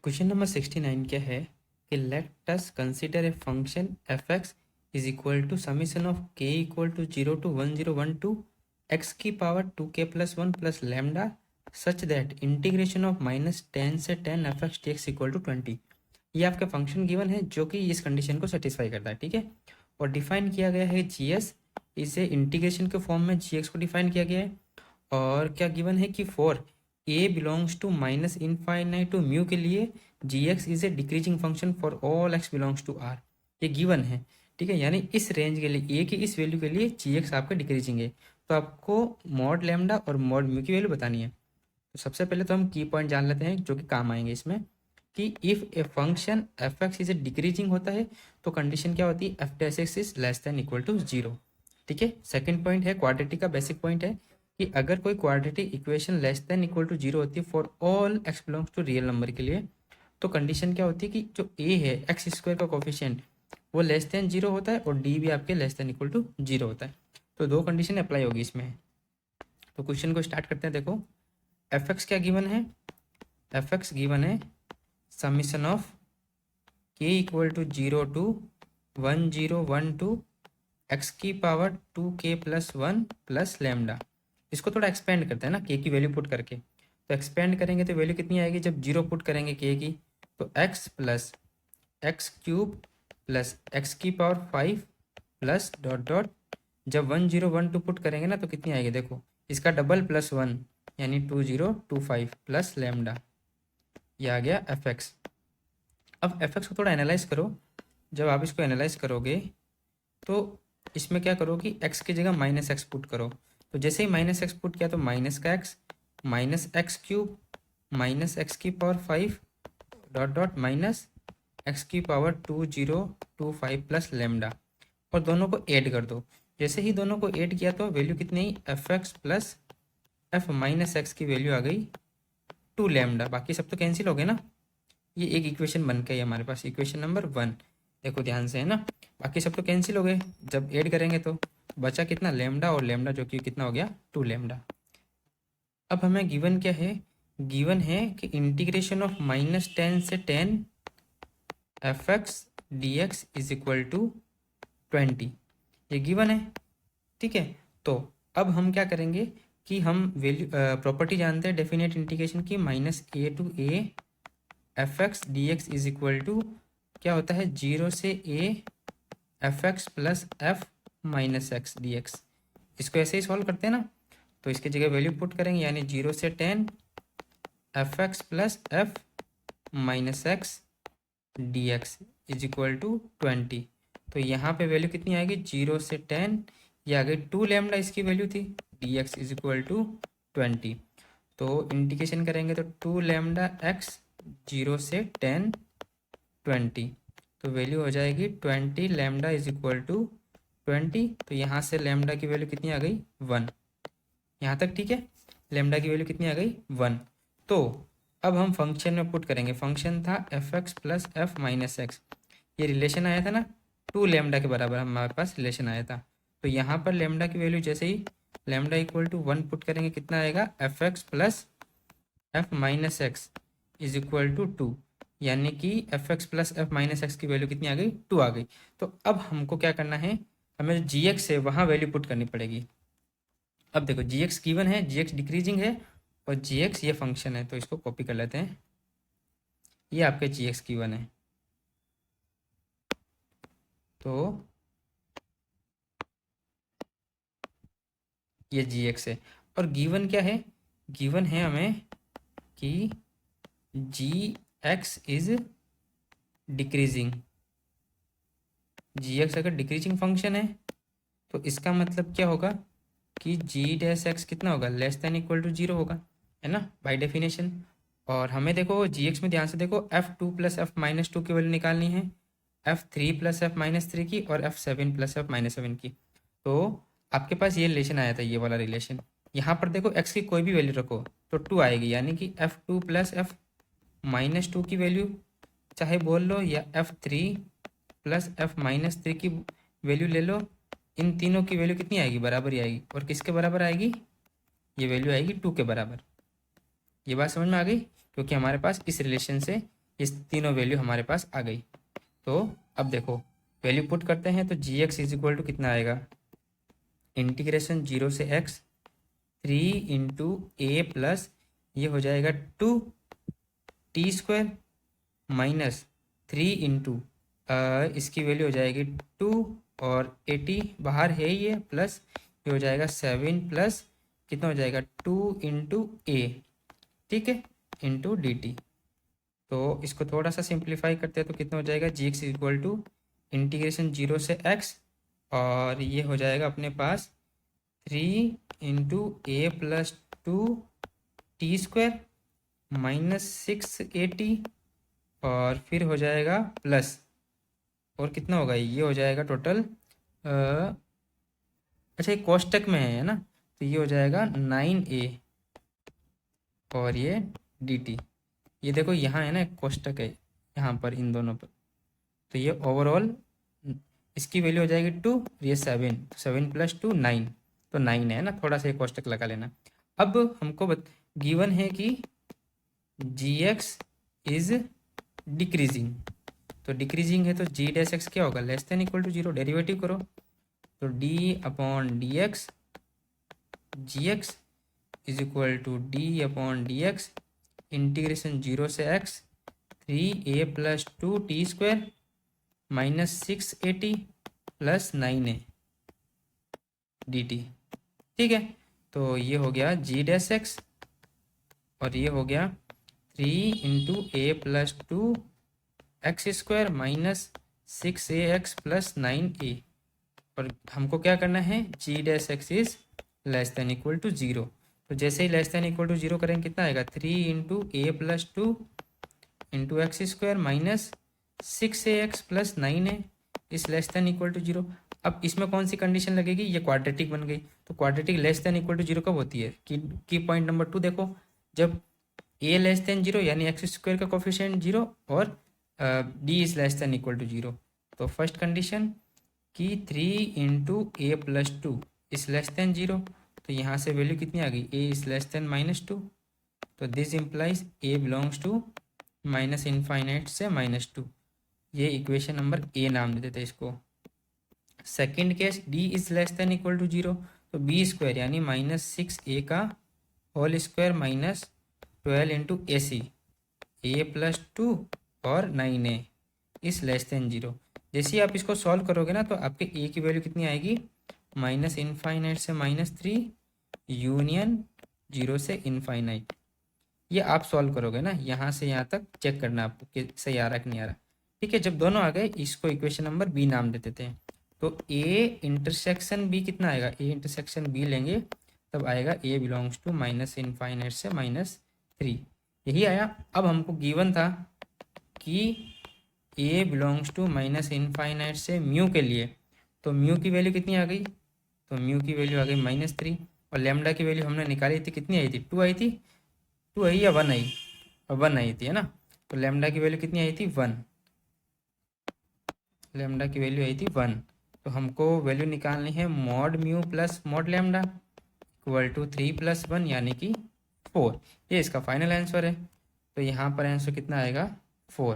Question number 69 क्या है कि let us consider a function f x is equal to summation of k equal to 0 to 1012 x की power 2k+1 plus lambda such that integration of -10 से 10 f x d x equal to 20। ये आपका function given है जो कि इस condition को satisfy करता है, ठीक है। और डिफाइन किया गया है जी एस, इसे इंटीग्रेशन के फॉर्म में जी एक्स को डिफाइन किया गया है। और क्या गिवन है कि for A belongs to minus infinite to mu के लिए G x is a decreasing function for all x belongs to R. ये गिवन है, ठीक है। यानी इस रेंज के लिए ए की इस वैल्यू के लिए जी एक्स आपका डिक्रीजिंग है, तो आपको मॉड लैम्डा और मॉड म्यू की वैल्यू बतानी है। तो सबसे पहले तो हम की पॉइंट जान लेते हैं जो कि काम आएंगे इसमें, कि if a function f x is a decreasing होता है तो कंडीशन क्या होती है, f dash x is less than equal to 0, ठीक है। सेकंड पॉइंट है क्वाड्रेटिक का बेसिक पॉइंट है कि अगर कोई quadratic equation less than equal to 0 होती है for all x belongs to real number के लिए, तो कंडीशन क्या होती है कि जो ए है एक्स स्क्वायर का कोफिशिएंट वो लेस देन 0 होता है और डी भी आपके लेस देन इक्वल टू 0 होता है। तो दो कंडीशन अप्लाई होगी इसमें। तो क्वेश्चन को स्टार्ट करते हैं। देखो एफ एक्स क्या गिवन है, एफ एक्स गिवन है summation of k equal to 0 to 1012 x की पावर 2k+1 प्लस लैम्डा। इसको थोड़ा एक्सपेंड करते हैं ना, के की वैल्यू पुट करके। तो एक्सपेंड करेंगे तो वैल्यू कितनी आएगी, जब 0 पुट करेंगे के की तो x plus x cube plus x की पावर 5 प्लस डॉट डॉट, जब 1012 पुट करेंगे ना तो कितनी आएगी, देखो इसका डबल +1 यानी 2025 प्लस लैम्डा। ये आ गया एफ एक्स। अब एफ एक्स को थोड़ा एनालाइज करो। जब आप इसको एनालाइज करोगे तो इसमें क्या करो कि x की जगह -x पुट करो। तो जैसे ही -x पुट किया तो माइनस का x minus X cube minus x की power 5 dot dot minus x की पावर 2025 प्लस लैम्डा, और दोनों को ऐड कर दो। जैसे ही दोनों को ऐड किया तो वैल्यू कितनी आई, F x plus F minus x की वैल्यू आ गई 2 लैम्डा। बाकी सब तो कैंसिल हो गए ना। ये एक इक्वेशन बन गई हमारे पास, इक्वेशन नंबर 1। देखो ध्यान से, है ना। बाकी सब तो कैंसिल हो गए, जब ऐड करेंगे तो बचा कितना, लैम्डा और लैम्डा जो कि कितना हो गया 2 लैम्डा। अब हमें गिवन क्या है, गिवन है कि इंटीग्रेशन ऑफ -10 से 10 f x d x is equal to 20। ये गिवन है, ठीक है। तो अब हम क्या करेंगे कि हम वैल्यू प्रॉपर्टी जानते हैं डेफिनेट इंटीग्रेशन की, -a to a f x d x is equal to क्या होता है, 0 से a f x plus F minus x d x. इसको ऐसे ही सॉल्व करते हैं ना, तो इसकी जगह वैल्यू पुट करेंगे, यानी 0 से 10 f x plus F minus x d x is equal to 20। तो यहाँ पे वैल्यू कितनी आएगी, 0 से 10, ये आ गई 2 लैम्डा इसकी वैल्यू थी, d x is equal to 20। तो इंटीग्रेशन करेंगे तो 2 लैम्डा एक्स 0 से 10 20, तो वैल्यू हो जाएगी 20 लैम्डा इज इक्वल टू 20। तो यहाँ से लैम्डा की वैल्यू कितनी आ गई, 1। यहाँ तक ठीक है, लैम्डा की वैल्यू कितनी आ गई, 1। तो अब हम फंक्शन में पुट करेंगे, फंक्शन था F x plus F minus x, ये रिलेशन आया था ना 2 लैम्डा के बराबर हमारे पास रिलेशन आया था। तो यहाँ पर लैम्डा की वैल्यू जैसे ही लैम्डा इक्वल टू 1 पुट करेंगे कितना आएगा, f x plus F minus x is equal to 2, यानी कि f x plus F minus x की वैल्यू कितनी आ गई, 2 आ गई। तो अब हमको क्या करना है, हमें जी एक्स है वहाँ वैल्यू पुट करनी पड़ेगी। अब देखो जी एक्स गिवन है, जी एक्स डिक्रीजिंग है और जी एक्स ये फंक्शन है, तो इसको कॉपी कर लेते हैं। ये आपके जी एक्स गिवन है, तो ये जी एक्स है। और गिवन क्या है, गिवन है हमें कि जी x is decreasing. G X अगर डिक्रीजिंग फंक्शन है तो इसका मतलब क्या होगा कि जी डैश एक्स कितना होगा, लेस देन इक्वल टू 0 होगा, है ना, बाय डेफिनेशन। और हमें देखो जी एक्स में ध्यान से देखो, f2 प्लस एफ माइनस 2 की वैल्यू निकालनी है, f3 प्लस एफ माइनस 3 की और f7 प्लस एफ माइनस 7 की। तो आपके पास ये रिलेशन आया था, ये वाला रिलेशन। यहाँ पर देखो x की कोई भी वैल्यू रखो तो 2 आएगी, यानी कि f2 प्लस एफ माइनस 2 की वैल्यू चाहे बोल लो, या f3 प्लस एफ माइनस 3 की वैल्यू ले लो, इन तीनों की वैल्यू कितनी आएगी, बराबर ही आएगी। और किसके बराबर आएगी, ये वैल्यू आएगी 2 के बराबर। ये बात समझ में आ गई, क्योंकि हमारे पास इस रिलेशन से इस तीनों वैल्यू हमारे पास आ गई। तो अब देखो वैल्यू पुट करते हैं तो जी एक्स इज इक्वल टू कितना आएगा, इंटीग्रेशन 0 से x 3 इंटू ए प्लस ये हो जाएगा 2t² माइनस 3 इंटू इसकी वैल्यू हो जाएगी 2 और 80 बाहर है ये प्लस ये हो जाएगा 7 प्लस कितना हो जाएगा 2 इंटू ए, ठीक है, इंटू डी टी। तो इसको थोड़ा सा सिंप्लीफाई करते हैं तो कितना हो जाएगा जी एक्स इक्वल टू इंटीग्रेशन 0 से x और ये हो जाएगा अपने पास 3 इंटू ए प्लस 2t² माइनस 680 और फिर हो जाएगा प्लस और कितना होगा ये हो जाएगा टोटल अच्छा ये कोष्टक में है ना, तो ये हो जाएगा 9a और ये dt। ये देखो यहाँ है ना एक कोष्टक है यहाँ पर इन दोनों पर, तो ये ओवरऑल इसकी वैल्यू हो जाएगी 2, ये 7, 7 प्लस 2 9, तो 9 है ना, थोड़ा सा ये कोष्टक लगा लेना। अब हमको गिवन है कि जी एक्स इज डिक्रीजिंग, तो डिक्रीजिंग है तो जी डैश एक्स क्या होगा, less than equal to 0, derivative करो तो d upon d x g x is equal to d upon d x integration 0 से x 3a plus 2t² minus 680 plus 9a dt, ठीक है। तो ये हो गया जी डैश एक्स और ये हो गया 3 इंटू ए plus 2x² minus 6ax plus 9a और हमको क्या करना है G dash x is less than equal to 0, तो जैसे ही लेस देन इक्वल टू 0 करेंगे कितना आएगा 3 इंटू ए plus 2 into x² minus 6ax plus 9a इस लेस देन इक्वल टू 0। अब इसमें कौन सी कंडीशन लगेगी, ये क्वाड्रेटिक बन गई, तो quadratic less than equal to 0 कब होती है की पॉइंट नंबर 2 देखो, जब a लेस देन 0 यानी x² का कोफिशिएंट 0 और d is less than equal to 0। तो फर्स्ट कंडीशन कि 3 into A plus 2 is less than 0, तो यहाँ से वैल्यू कितनी आ गई a इज लेस देन -2, तो this implies a belongs to minus infinite से -2, ये इक्वेशन नंबर a नाम दे देते हैं इसको। Second case d is less than equal to 0, तो b² यानी -6a का whole square minus 12 into a c a plus 2 और 9a इज लेस देन 0। जैसे ही आप इसको सॉल्व करोगे ना तो आपके a की वैल्यू कितनी आएगी, माइनस इनफाइनाइट से -3 यूनियन 0 से इनफाइनाइट। ये आप सॉल्व करोगे ना, यहाँ से यहाँ तक चेक करना आपको कि सही आ रहा है कि नहीं आ रहा, ठीक है। जब दोनों आ गए इसको इक्वेशन नंबर बी नाम दे देते हैं, तो ए इंटरसेक्शन बी कितना आएगा, ए इंटरसेक्शन बी लेंगे तब आएगा ए बिलोंग्स टू माइनस इनफाइनाइट से -3, यही आया। अब हमको गिवन था कि ए बिलोंग्स टू माइनस इनफाइनाइट से म्यू के लिए, तो म्यू की वैल्यू कितनी आ गई, तो म्यू की वैल्यू आ गई -3 और लेमडा की वैल्यू हमने निकाली थी, कितनी आई थी 2 आई थी, 2 आई या 1 आई, 1 आई थी है ना, तो लेमडा की वैल्यू कितनी आई थी 1, लेमडा की वैल्यू आई थी 1। तो हमको वैल्यू निकालनी है mod mu plus mod lambda equal to 3 + 1 यानी कि 4, ये इसका फाइनल आंसर है। तो यहाँ पर आंसर कितना आएगा 4।